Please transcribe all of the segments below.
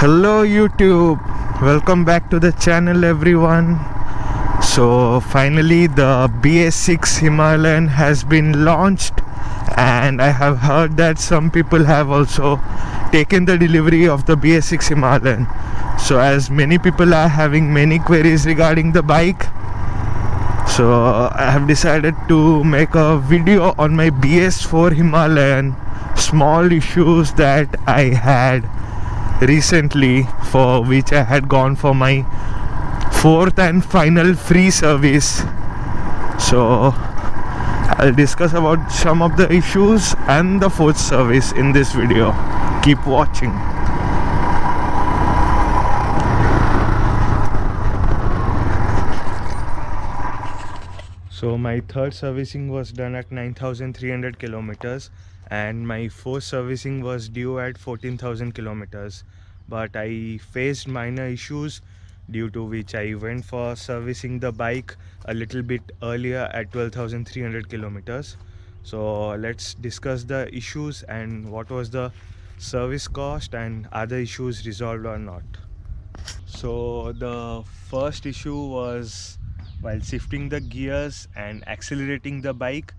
Hello YouTube, welcome back to the channel everyone. So finally the BS6 Himalayan has been launched, and I have heard that some people have also taken the delivery of the BS6 Himalayan. So as many people are having many queries regarding the bike, so I have decided to make a video on my BS4 Himalayan, small issues that I had recently, for which I had gone for my fourth and final free service. So I'll discuss about some of the issues and the fourth service in this video. Keep watching. So my third servicing was done at 9,300 kilometers, and my fourth servicing was due at 14,000 kilometers. But I faced minor issues, due to which I went for servicing the bike a little bit earlier at 12,300 kilometers. So let's discuss the issues and what was the service cost and are the issues resolved or not. So the first issue was while shifting the gears and accelerating the bike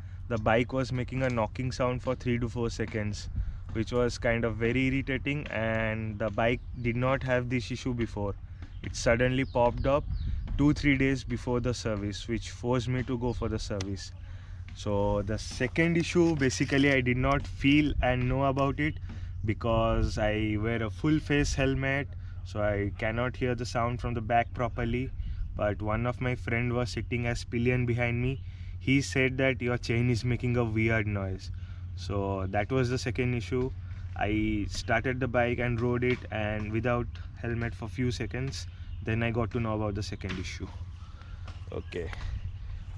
was making a knocking sound for 3 to 4 seconds, which was kind of very irritating, and the bike did not have this issue before. It suddenly popped up 2-3 days before the service, which forced me to go for the service. So the second issue, basically I did not feel and know about it because I wear a full face helmet, so I cannot hear the sound from the back properly. But one of my friend was sitting as pillion behind me. He said that your chain is making a weird noise. So that was the second issue. I started the bike and rode it and without helmet for few seconds. Then I got to know about the second issue. Okay.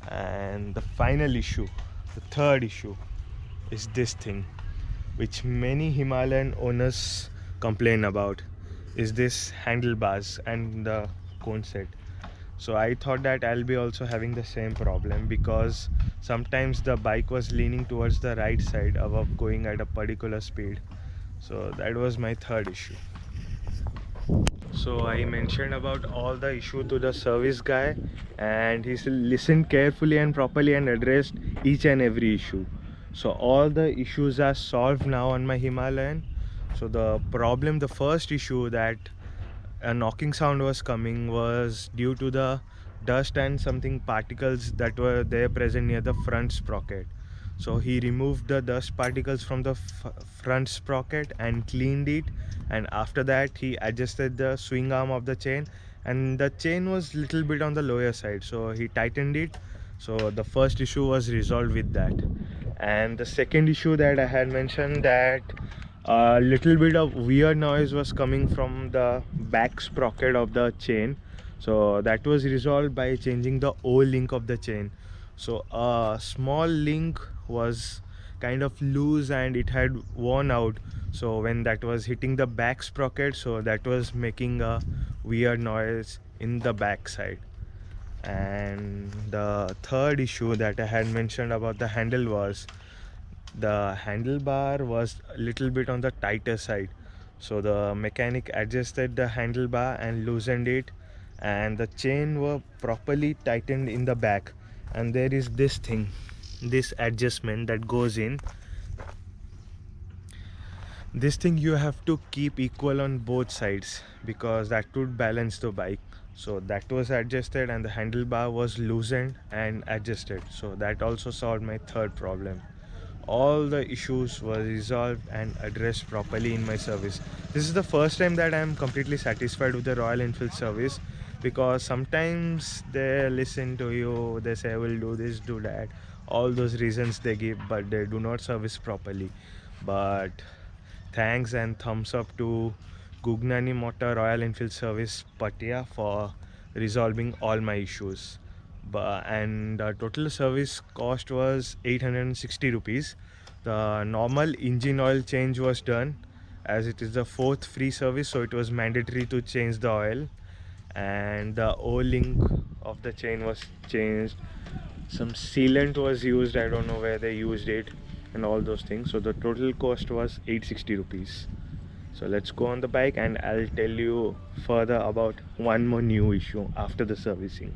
And the final issue, the third issue, is this thing which many Himalayan owners complain about, is this handlebars and the cone set. So I thought that I'll be also having the same problem, because sometimes the bike was leaning towards the right side above going at a particular speed. So that was my third issue. So I mentioned about all the issue to the service guy, and he listened carefully and properly and addressed each and every issue. So all the issues are solved now on my Himalayan. So the first issue, that a knocking sound was coming, was due to the dust and something particles that were there present near the front sprocket. So he removed the dust particles from the front sprocket and cleaned it, and after that he adjusted the swing arm of the chain, and the chain was little bit on the lower side, so he tightened it. So the first issue was resolved with that. And the second issue that I had mentioned, that a little bit of weird noise was coming from the back sprocket of the chain. So that was resolved by changing the O link of the chain. So a small link was kind of loose and it had worn out, so when that was hitting the back sprocket, so that was making a weird noise in the back side. And the third issue that I had mentioned about the handlebars, the handlebar was a little bit on the tighter side, so the mechanic adjusted the handlebar and loosened it, and the chain were properly tightened in the back. And there is this thing, this adjustment that goes in, this thing you have to keep equal on both sides, because that would balance the bike. So that was adjusted and the handlebar was loosened and adjusted, so that also solved my third problem. All the issues were resolved and addressed properly in my service. This is the first time that I am completely satisfied with the Royal Enfield service, because sometimes they listen to you, they say I will do this, do that, all those reasons they give, but they do not service properly. But thanks and thumbs up to Gugnani Motor Royal Enfield Service Patia for resolving all my issues. And the total service cost was 860 rupees. The normal engine oil change was done, as it is the fourth free service, so it was mandatory to change the oil, and the O-link of the chain was changed. Some sealant was used, I don't know where they used it, and all those things. So the total cost was 860 rupees. So let's go on the bike and I'll tell you further about one more new issue after the servicing.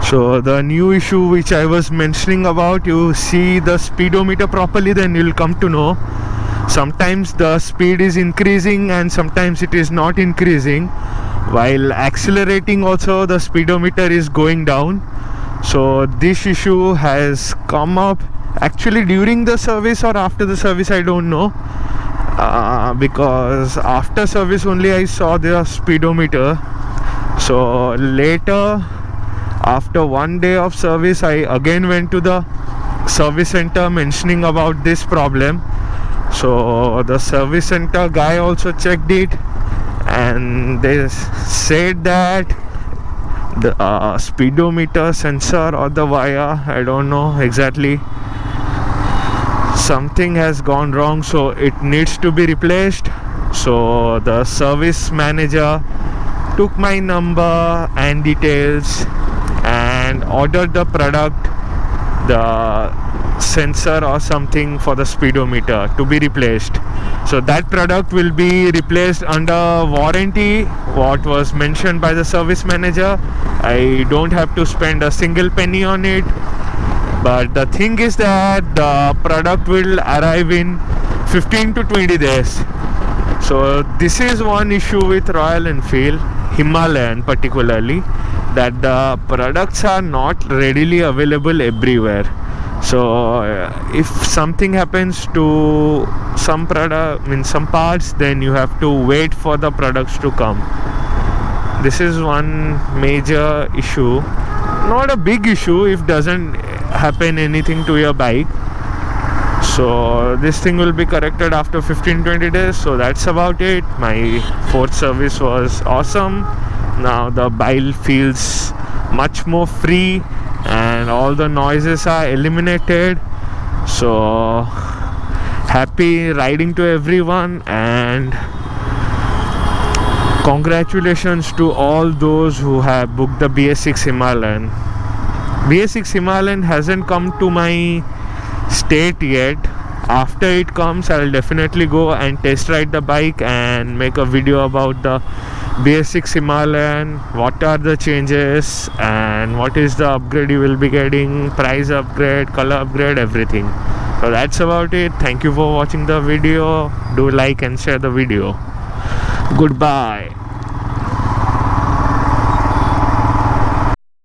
So the new issue which I was mentioning about, you see the speedometer properly, then you'll come to know. Sometimes the speed is increasing and sometimes it is not increasing. While accelerating also the speedometer is going down. So this issue has come up actually during the service or after the service, I don't know. Because after service only I saw the speedometer. So later, after 1 day of service, I again went to the service center mentioning about this problem. So the service center guy also checked it and they said that the speedometer sensor or the wire, I don't know exactly, something has gone wrong, so it needs to be replaced. So the service manager took my number and details and ordered the product, the sensor or something for the speedometer to be replaced. So that product will be replaced under warranty, what was mentioned by the service manager. I don't have to spend a single penny on it. But the thing is that the product will arrive in 15 to 20 days. So this is one issue with Royal Enfield Himalayan particularly, that the products are not readily available everywhere. So if something happens to some product, some parts, then you have to wait for the products to come. This is one major issue. Not a big issue if doesn't happen anything to your bike. So this thing will be corrected after 15-20 days. So that's about it. My fourth service was awesome. Now the bike feels much more free and all the noises are eliminated. So happy riding to everyone, and congratulations to all those who have booked the BS6 Himalayan. BS6 Himalayan hasn't come to my state yet. After it comes, I'll definitely go and test ride the bike and make a video about the BS6 Himalayan, what are the changes and what is the upgrade you will be getting, price upgrade, color upgrade, everything. So that's about it. Thank you for watching the video. Do like and share the video. Goodbye.